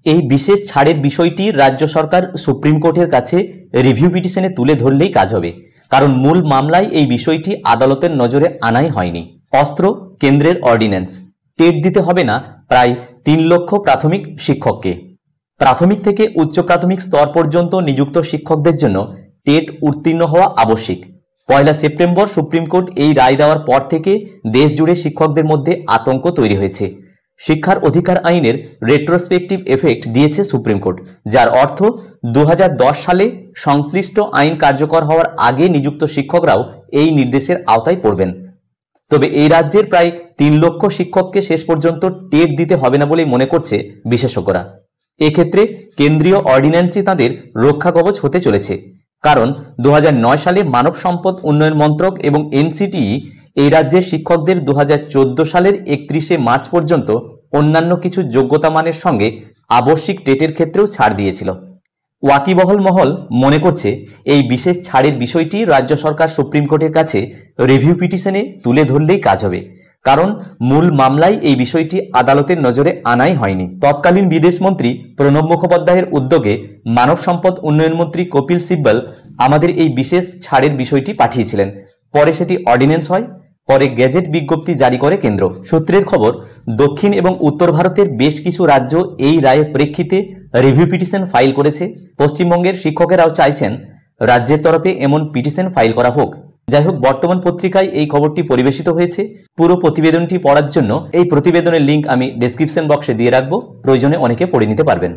এই বিশেষ ছাড়ের বিষয়টি রাজ্য সরকার সুপ্রিম কোর্টের কাছে রিভিউ পিটিশনে তুলে ধরলেই কাজ হবে, কারণ মূল মামলায় এই বিষয়টি আদালতের নজরে আনাই হয়নি। অস্ত্র কেন্দ্রের অর্ডিন্যান্স। টেট দিতে হবে না প্রায় 3 লক্ষ প্রাথমিক শিক্ষককে। প্রাথমিক থেকে উচ্চ প্রাথমিক স্তর পর্যন্ত নিযুক্ত শিক্ষকদের জন্য টেট উত্তীর্ণ হওয়া আবশ্যিক। 1 সেপ্টেম্বর সুপ্রিম কোর্ট এই রায় দেওয়ার পর থেকে দেশ জুড়ে শিক্ষকদের মধ্যে আতঙ্ক তৈরি হয়েছে। শিক্ষার অধিকার আইনের রেট্রোস্পেক্টিভ এফেক্ট দিয়েছে সুপ্রিম কোর্ট, যার অর্থ 2010 সালে সংশ্লিষ্ট আইন কার্যকর হওয়ার আগে নিযুক্ত শিক্ষকরাও এই নির্দেশের আওতায় পড়বেন। তবে এই রাজ্যের প্রায় 3 লক্ষ শিক্ষককে শেষ পর্যন্ত টেট দিতে হবে না বলেই মনে করছে বিশেষজ্ঞরা। এক্ষেত্রে কেন্দ্রীয় অর্ডিন্যান্সই তাদের রক্ষা কবচ হতে চলেছে, কারণ 2009 সালে মানব সম্পদ উন্নয়ন মন্ত্রক এবং এনসিটিই এই রাজ্যের শিক্ষকদের 2014 সালের 31 মার্চ পর্যন্ত অন্যান্য কিছু যোগ্যতা মানের সঙ্গে আবশ্যিক টেটের ক্ষেত্রেও ছাড় দিয়েছিল। ওয়াকিবহল মহল মনে করছে এই বিশেষ ছাড়ের বিষয়টি রাজ্য সরকার সুপ্রিম কোর্টের কাছে রিভিউ পিটিশনে তুলে ধরলেই কাজ হবে, কারণ মূল মামলায় এই বিষয়টি আদালতের নজরে আনাই হয়নি। তৎকালীন বিদেশমন্ত্রী প্রণব মুখোপাধ্যায়ের উদ্যোগে মানব সম্পদ উন্নয়ন মন্ত্রী কপিল সিব্বল আমাদের এই বিশেষ ছাড়ের বিষয়টি পাঠিয়েছিলেন। পরে সেটি অর্ডিন্যান্স হয়, পরে গেজেট বিজ্ঞপ্তি জারি করে কেন্দ্র। সূত্রের খবর, দক্ষিণ এবং উত্তর ভারতের বেশ কিছু রাজ্য এই রায়ের প্রেক্ষিতে রিভিউ পিটিশন ফাইল করেছে। পশ্চিমবঙ্গের শিক্ষকেরাও চাইছেন রাজ্যের তরফে এমন পিটিশন ফাইল করা হোক। যাই হোক, বর্তমান পত্রিকায় এই খবরটি পরিবেশিত হয়েছে। পুরো প্রতিবেদনটি পড়ার জন্য এই প্রতিবেদনের লিঙ্ক আমি ডেসক্রিপশন বক্সে দিয়ে রাখবো, প্রয়োজনে অনেকে পড়ে নিতে পারবেন।